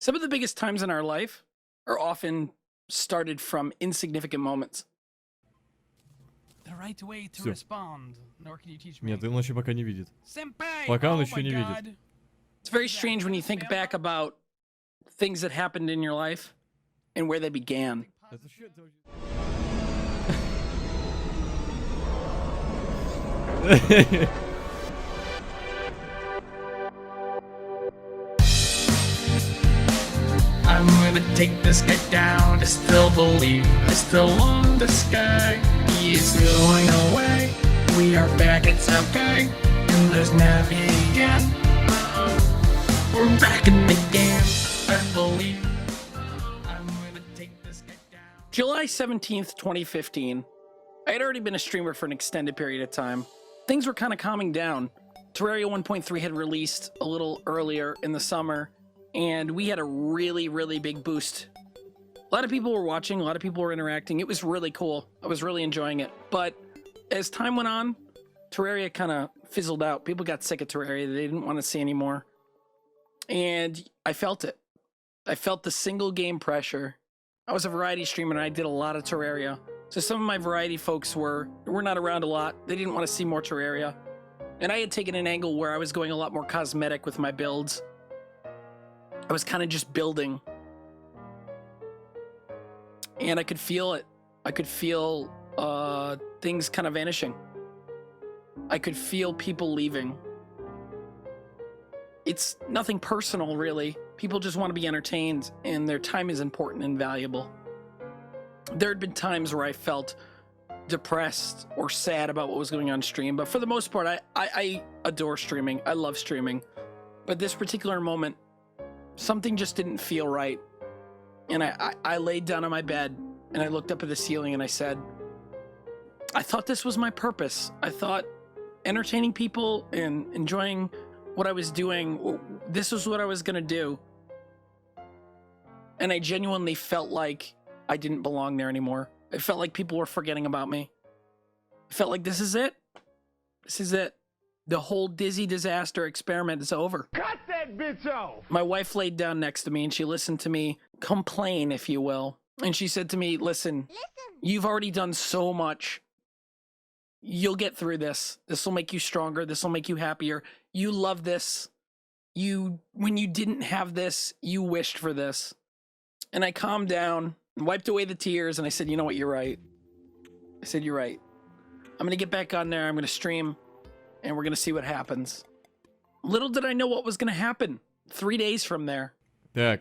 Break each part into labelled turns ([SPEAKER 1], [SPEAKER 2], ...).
[SPEAKER 1] Some of the biggest times in our life are often started from insignificant moments.
[SPEAKER 2] The right way to
[SPEAKER 3] Всё.
[SPEAKER 2] respond. Nor can you teach me.
[SPEAKER 3] Нет, он еще пока не видит.
[SPEAKER 2] Senpai!
[SPEAKER 3] Пока он
[SPEAKER 2] Oh
[SPEAKER 3] еще
[SPEAKER 2] my
[SPEAKER 3] не видит.
[SPEAKER 2] God.
[SPEAKER 1] It's very strange when you think back about things that happened in your life and where they began.
[SPEAKER 3] Это что это вообще?
[SPEAKER 2] I'm gonna take this guy down. I still believe, I still want this guy. He is going away. We are back, it's okay. And there's Navi again. We're back in the game. I believe. I'm gonna take this guy down.
[SPEAKER 1] July 17th, 2015. I had already been a streamer for an extended period of time. Things were kind of calming down. Terraria 1.3 had released a little earlier in the summer, and we had a really big boost. A lot of people were watching, a lot of people were interacting. It was really cool. I was really enjoying it. But as time went on, Terraria kind of fizzled out. People got sick of Terraria. They didn't want to see anymore. And I felt it. I felt the single game pressure. I was a variety streamer and I did a lot of Terraria. So some of my variety folks were not around a lot. They didn't want to see more Terraria. And I had taken an angle where I was going a lot more cosmetic with my builds. I was kind of just building. And I could feel it. I could feel things kind of vanishing. I could feel people leaving. It's nothing personal, really. People just want to be entertained, and their time is important and valuable. There had been times where I felt depressed or sad about what was going on stream, but for the most part, I adore streaming. I love streaming. But this particular moment, something just didn't feel right. And I laid down on my bed, and I looked up at the ceiling, and I said, I thought this was my purpose. I thought entertaining people and enjoying what I was doing, this was what I was going to do. And I genuinely felt like I didn't belong there anymore. It felt like people were forgetting about me. I felt like this is it. This is it. The whole Dizaster experiment is over.
[SPEAKER 4] Cut that bitch off!
[SPEAKER 1] My wife laid down next to me and she listened to me complain, if you will. And she said to me, listen, you've already done so much. You'll get through this. This will make you stronger. This will make you happier. You love this. When you didn't have this, you wished for this. And I calmed down and wiped away the tears, and I said, you know what, you're right. I said, you're right. I'm going to get back on there. I'm going to stream, and we're going to see what happens. Little did I know what was going to happen 3 days from there.
[SPEAKER 3] Так,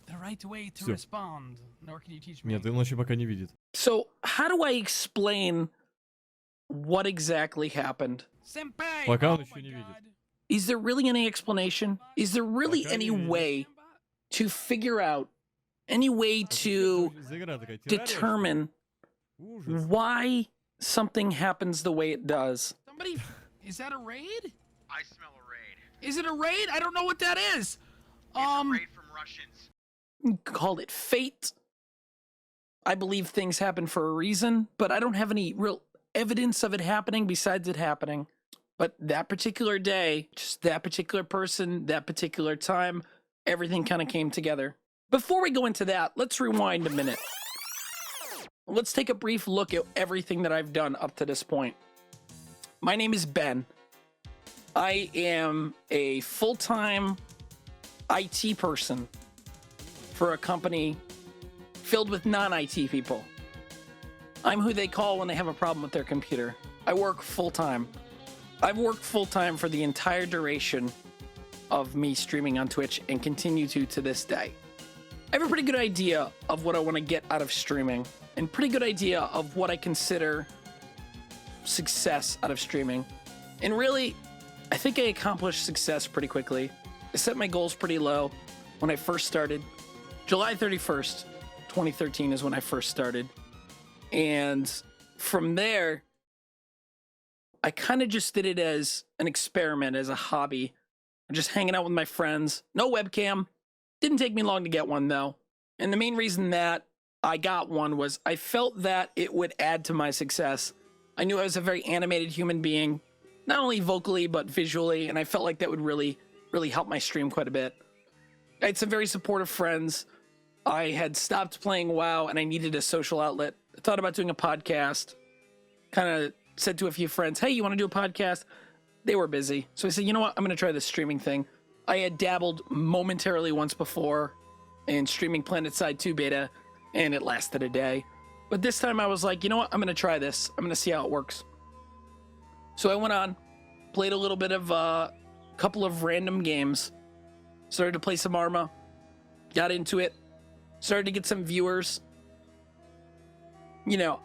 [SPEAKER 2] The right way to
[SPEAKER 3] Всё.
[SPEAKER 2] respond. Nor can you teach me.
[SPEAKER 3] нет, он еще пока не видит.
[SPEAKER 1] So how do I explain what exactly happened?
[SPEAKER 2] Senpai!
[SPEAKER 3] Пока он
[SPEAKER 2] Oh
[SPEAKER 3] еще
[SPEAKER 2] my
[SPEAKER 3] не видит.
[SPEAKER 2] God.
[SPEAKER 1] Is there really any explanation? Is there really
[SPEAKER 3] Пока
[SPEAKER 1] any
[SPEAKER 3] не видит.
[SPEAKER 1] way to figure out, any way to
[SPEAKER 3] Загора такая, террария,
[SPEAKER 1] determine
[SPEAKER 3] Ужас.
[SPEAKER 1] why something happens the way it does?
[SPEAKER 2] Somebody, is that a raid?
[SPEAKER 5] I smell a raid.
[SPEAKER 2] Is it a raid? I don't know what that is.
[SPEAKER 5] It's a raid from Russians.
[SPEAKER 1] You can call it fate. I believe things happen for a reason, but I don't have any real evidence of it happening besides it happening. But that particular day, just that particular person, that particular time, everything kind of came together. Before we go into that, let's rewind a minute. Let's take a brief look at everything that I've done up to this point. My name is Ben. I am a full-time IT person for a company filled with non-IT people. I'm who they call when they have a problem with their computer. I work full-time. I've worked full-time for the entire duration of me streaming on Twitch and continue to this day. I have a pretty good idea of what I want to get out of streaming and pretty good idea of what I consider success out of streaming. And really, I think I accomplished success pretty quickly. I set my goals pretty low when I first started. July 31st, 2013 is when I first started. And from there, I kind of just did it as an experiment, as a hobby. Just hanging out with my friends. No webcam. Didn't take me long to get one, though. And the main reason that I got one was I felt that it would add to my success. I knew I was a very animated human being, not only vocally, but visually, and I felt like that would really help my stream quite a bit. I had some very supportive friends. I had stopped playing WoW and I needed a social outlet. I thought about doing a podcast. Kind of said to a few friends, hey, you want to do a podcast? They were busy. So I said, you know what? I'm going to try this streaming thing. I had dabbled momentarily once before in streaming PlanetSide 2 beta, and it lasted a day. But this time I was like, you know what? I'm going to try this. I'm going to see how it works. So I went on, played a little bit of a couple of random games, started to play some Arma, got into it, started to get some viewers. You know,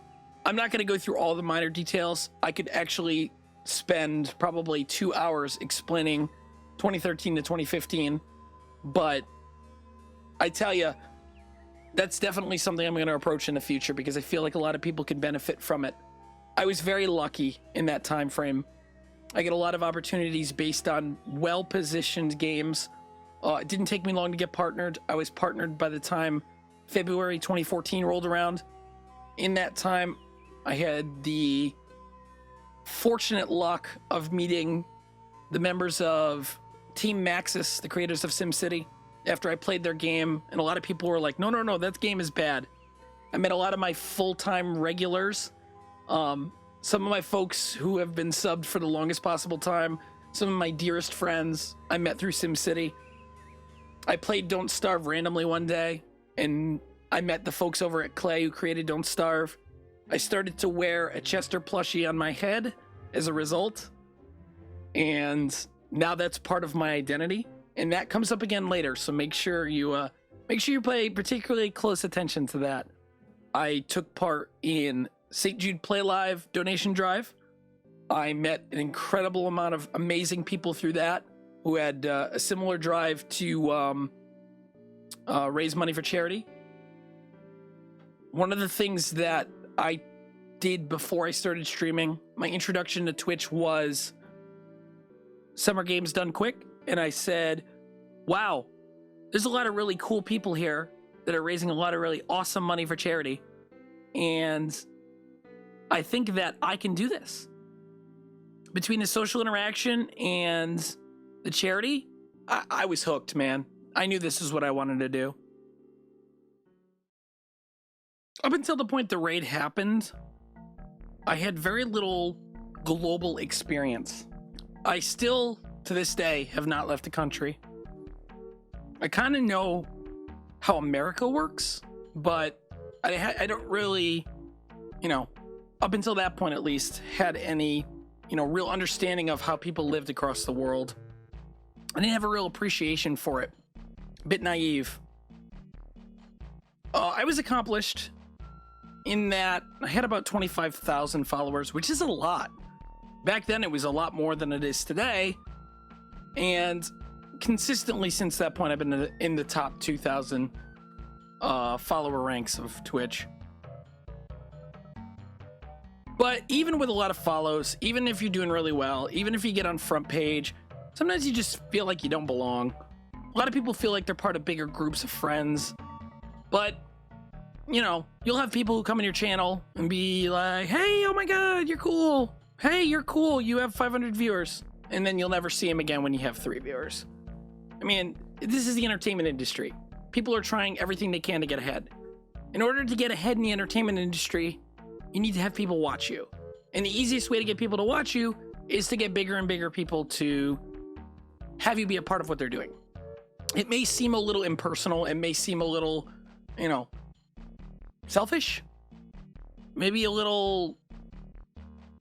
[SPEAKER 1] I'm not going to go through all the minor details. I could actually spend probably 2 hours explaining 2013 to 2015, but I tell you, that's definitely something I'm going to approach in the future because I feel like a lot of people could benefit from it. I was very lucky in that time frame. I get a lot of opportunities based on well-positioned games. It didn't take me long to get partnered. I was partnered by the time February 2014 rolled around. In that time, I had the fortunate luck of meeting the members of Team Maxis, the creators of SimCity, after I played their game, and a lot of people were like, no, that game is bad. I met a lot of my full-time regulars, some of my folks who have been subbed for the longest possible time, some of my dearest friends I met through SimCity. I played Don't Starve randomly one day, and I met the folks over at Clay who created Don't Starve. I started to wear a Chester plushie on my head as a result, and now that's part of my identity. And that comes up again later, so make sure you pay particularly close attention to that. I took part in St. Jude Play Live donation drive. I met an incredible amount of amazing people through that who had a similar drive to raise money for charity. One of the things that I did before I started streaming, my introduction to Twitch was Summer Games Done Quick. And I said, wow, there's a lot of really cool people here that are raising a lot of really awesome money for charity. And I think that I can do this. Between the social interaction and the charity, I was hooked, man. I knew this is what I wanted to do. Up until the point the raid happened, I had very little global experience. I still, to this day, have not left the country. I kind of know how America works, but I don't really, up until that point at least, had any, real understanding of how people lived across the world. I didn't have a real appreciation for it. A bit naive. I was accomplished in that I had about 25,000 followers, which is a lot. Back then, it was a lot more than it is today. And consistently since that point, I've been in the top 2,000 follower ranks of Twitch. But even with a lot of follows, even if you're doing really well, even if you get on front page, sometimes you just feel like you don't belong. A lot of people feel like they're part of bigger groups of friends. But, you'll have people who come in your channel and be like, hey, oh my God, you're cool. Hey, you're cool. You have 500 viewers. And then you'll never see him again when you have 3 viewers. I mean, this is the entertainment industry. People are trying everything they can to get ahead. In order to get ahead in the entertainment industry, you need to have people watch you. And the easiest way to get people to watch you is to get bigger and bigger people to have you be a part of what they're doing. It may seem a little impersonal. It may seem a little, selfish. Maybe a little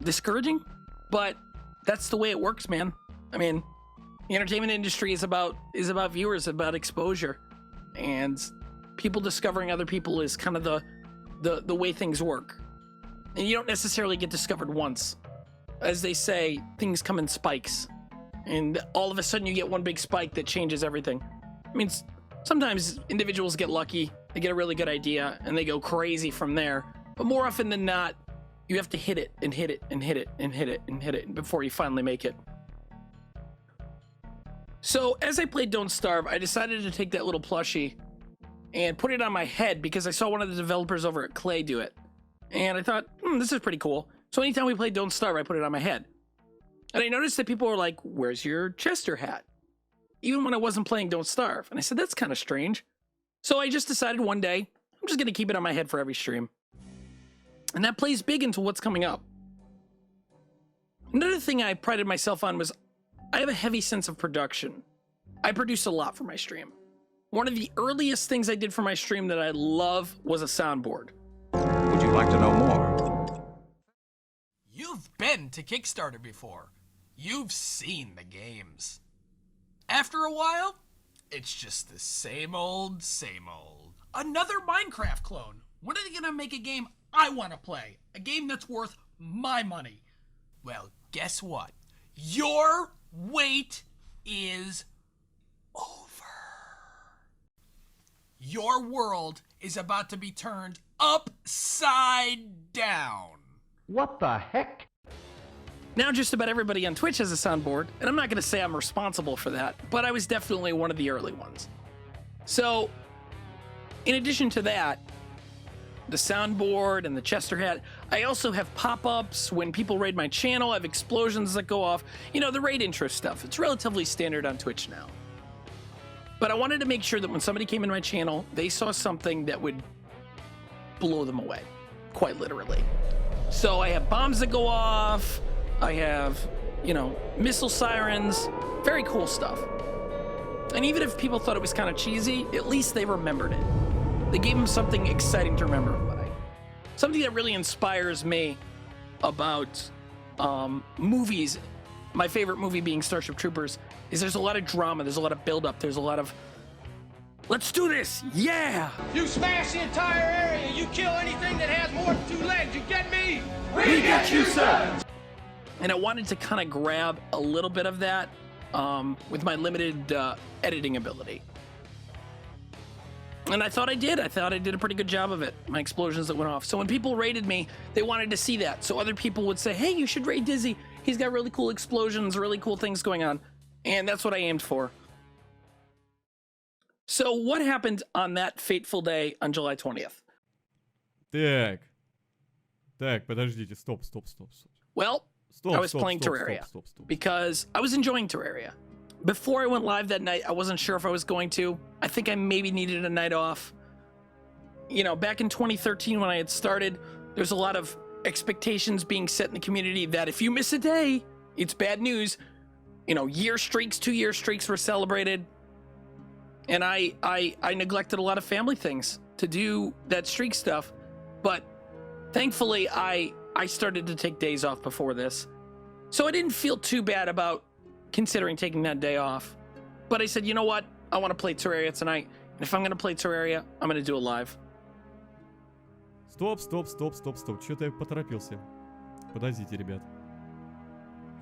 [SPEAKER 1] discouraging, but that's the way it works, man. I mean, the entertainment industry is about viewers, about exposure, and people discovering other people is kind of the way things work. And you don't necessarily get discovered once. As they say, things come in spikes, and all of a sudden you get one big spike that changes everything. I mean, sometimes individuals get lucky, they get a really good idea, and they go crazy from there. But more often than not, you have to hit it and hit it and hit it and hit it and hit it before you finally make it. So as I played Don't Starve, I decided to take that little plushie and put it on my head because I saw one of the developers over at Clay do it. And I thought, this is pretty cool. So anytime we played Don't Starve, I put it on my head. And I noticed that people were like, where's your Chester hat? even when I wasn't playing Don't Starve. And I said, that's kind of strange. So I just decided one day, I'm just going to keep it on my head for every stream. And that plays big into what's coming up. Another thing I prided myself on was I have a heavy sense of production. I produce a lot for my stream. One of the earliest things I did for my stream that I love was a soundboard.
[SPEAKER 4] Would you like to know more?
[SPEAKER 6] You've been to Kickstarter before. You've seen the games. After a while, it's just the same old, same old. Another Minecraft clone. When are they gonna make a game I wanna play? A game that's worth my money? Well, guess what? Your wait is over. Your world is about to be turned upside down.
[SPEAKER 4] What the heck?
[SPEAKER 1] Now just about everybody on Twitch has a soundboard, and I'm not going to say I'm responsible for that, but I was definitely one of the early ones. So, in addition to that, the soundboard and the Chester hat, I also have pop-ups. When people raid my channel, I have explosions that go off. You know, the raid intro stuff. It's relatively standard on Twitch now. But I wanted to make sure that when somebody came in my channel, they saw something that would blow them away, quite literally. So I have bombs that go off. I have, you know, missile sirens, very cool stuff. And even if people thought it was kind of cheesy, at least they remembered it. They gave them something exciting to remember by. Something that really inspires me about movies, my favorite movie being Starship Troopers, is there's a lot of drama, there's a lot of build-up, there's a lot of, let's do this, yeah!
[SPEAKER 7] You smash the entire area, you kill anything that has more than 2 legs, you get me?
[SPEAKER 1] We get you, sir! And I wanted to kind of grab a little bit of that with my limited editing ability. And I thought I did. I thought I did a pretty good job of it, my explosions that went off. So when people raided me, they wanted to see that. So other people would say, hey, you should raid Dizzy. He's got really cool explosions, really cool things going on. And that's what I aimed for. So what happened on that fateful day on July 20th?
[SPEAKER 3] Так, подождите, стоп.
[SPEAKER 1] Well,
[SPEAKER 3] Стоп,
[SPEAKER 1] I was
[SPEAKER 3] стоп,
[SPEAKER 1] playing
[SPEAKER 3] стоп,
[SPEAKER 1] Terraria
[SPEAKER 3] стоп.
[SPEAKER 1] because I was enjoying Terraria. Before I went live that night, I wasn't sure if I was going to. I think I maybe needed a night off. You know, back in 2013 when I had started, there's a lot of expectations being set in the community that if you miss a day, it's bad news. You know, 2-year streaks were celebrated. And I neglected a lot of family things to do that streak stuff. But thankfully, I started to take days off before this. So I didn't feel too bad about considering taking that day off. But I said, you know what? I want to play Terraria tonight. And if I'm going to play Terraria, I'm going to do it live.
[SPEAKER 3] Стоп. Что-то я поторопился. Подождите, ребят.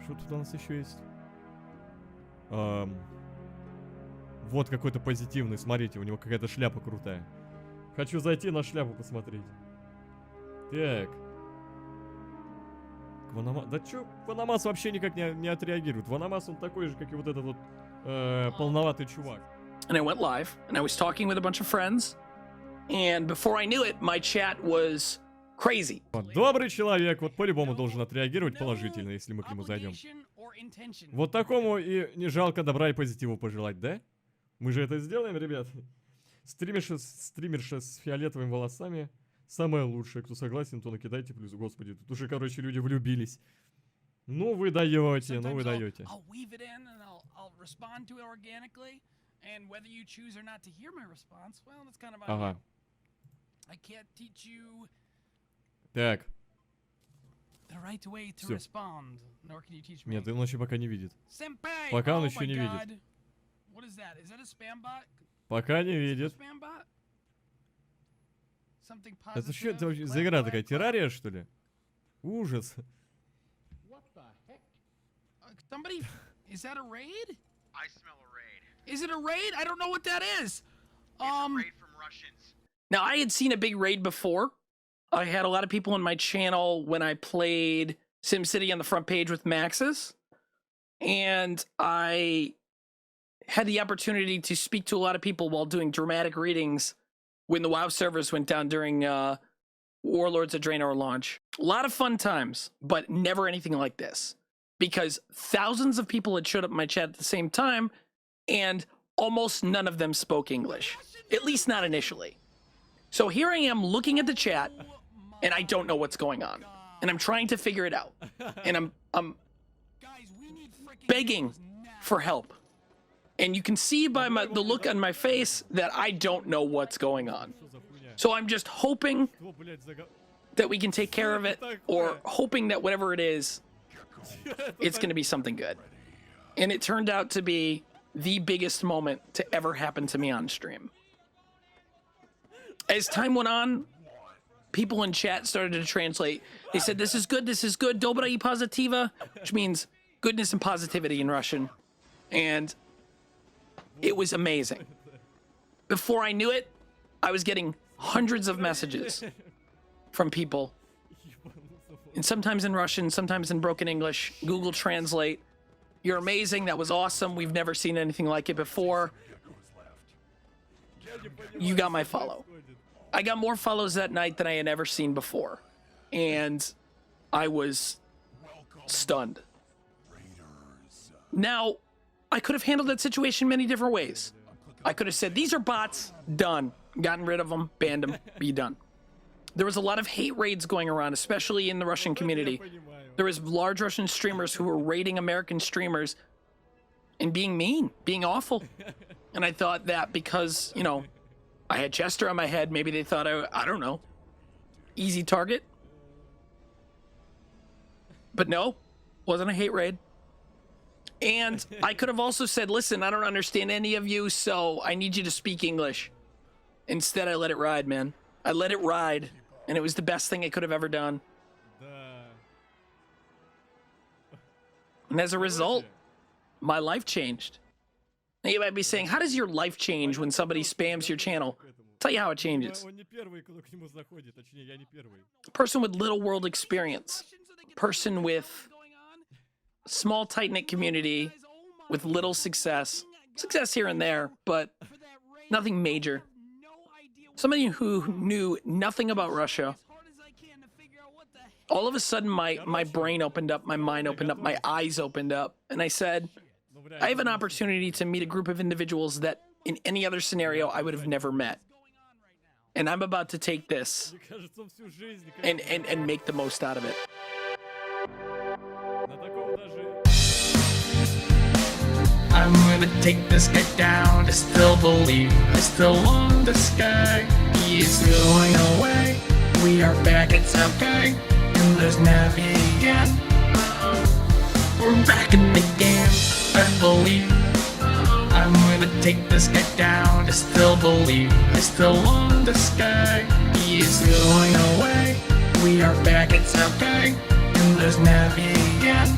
[SPEAKER 3] Что тут у нас еще есть? Вот какой-то позитивный. Смотрите, у него какая-то шляпа крутая. Хочу зайти на шляпу посмотреть. Так. Да чё, Ванамас вообще никак не отреагирует. Ванамас он такой же, как и вот этот вот полноватый чувак.
[SPEAKER 1] And I went live, and I was talking with a bunch of friends, and before I knew it, my chat was crazy.
[SPEAKER 3] Добрый человек, вот по-любому должен отреагировать положительно, если мы к нему зайдем. Вот такому и не жалко добра и позитива пожелать, да? Мы же это сделаем, ребят. Стримерша с фиолетовыми волосами. Самое лучшее. Кто согласен, то накидайте плюс. Господи, тут уже, короче, люди влюбились. Ну вы даете, ну вы даете. Ага. Так. Всё. Нет, он еще пока не видит. Пока он еще не видит. Пока не видит. Это что это вообще за игра такая? Террария, что ли? Ужас.
[SPEAKER 6] Somebody, is that a raid?
[SPEAKER 5] I smell a raid.
[SPEAKER 6] Is it a raid? I don't know what that is.
[SPEAKER 5] It's a raid from Russians.
[SPEAKER 1] Now, I had seen a big raid before. I had a lot of people on my channel when I played SimCity on the front page with Maxis. And I had the opportunity to speak to a lot of people while doing dramatic readings when the WoW servers went down during Warlords of Draenor launch. A lot of fun times, but never anything like this. Because thousands of people had showed up in my chat at the same time, and almost none of them spoke English, at least not initially. So here I am looking at the chat, and I don't know what's going on, and I'm trying to figure it out, and I'm begging for help. And you can see by the look on my face that I don't know what's going on. So I'm just hoping that we can take care of it, or hoping that whatever it is, it's going to be something good. And it turned out to be the biggest moment to ever happen to me on stream. As time went on, people in chat started to translate. They said, this is good, dobra i pozitiva, which means goodness and positivity in Russian. And it was amazing. Before I knew it, I was getting hundreds of messages from people. And sometimes in Russian, sometimes in broken English. Google Translate. You're amazing. That was awesome. We've never seen anything like it before. You got my follow. I got more follows that night than I had ever seen before. And I was stunned. Now, I could have handled that situation many different ways. I could have said, these are bots, done. Gotten rid of them, banned them, be done. There was a lot of hate raids going around, especially in the Russian community. There was large Russian streamers who were raiding American streamers and being mean, being awful. And I thought that because, you know, I had Chester on my head, maybe they thought I don't know, easy target. But no, wasn't a hate raid. And I could have also said, listen, I don't understand any of you, so I need you to speak English. Instead, I let it ride, man. I let it ride, and it was the best thing I could have ever done. And as a result, my life changed. Now you might be saying, how does your life change when somebody spams your channel? I'll tell you how it changes. A person with little world experience. A person with small, tight-knit community with little success. Success here and there, but nothing major. Somebody who knew nothing about Russia. All of a sudden, my brain opened up, my mind opened up, my eyes opened up, and I said, I have an opportunity to meet a group of individuals that in any other scenario I would have never met. And I'm about to take this and make the most out of it.
[SPEAKER 2] I'm gonna take this guy down. I still believe, I still want this guy. He is going away. We are back, it's okay. And there's Navi again. We're back in the game. I believe. I'm gonna take this guy down. I still believe, I still want this guy. He is going away. We are back, it's okay. And there's Navi again.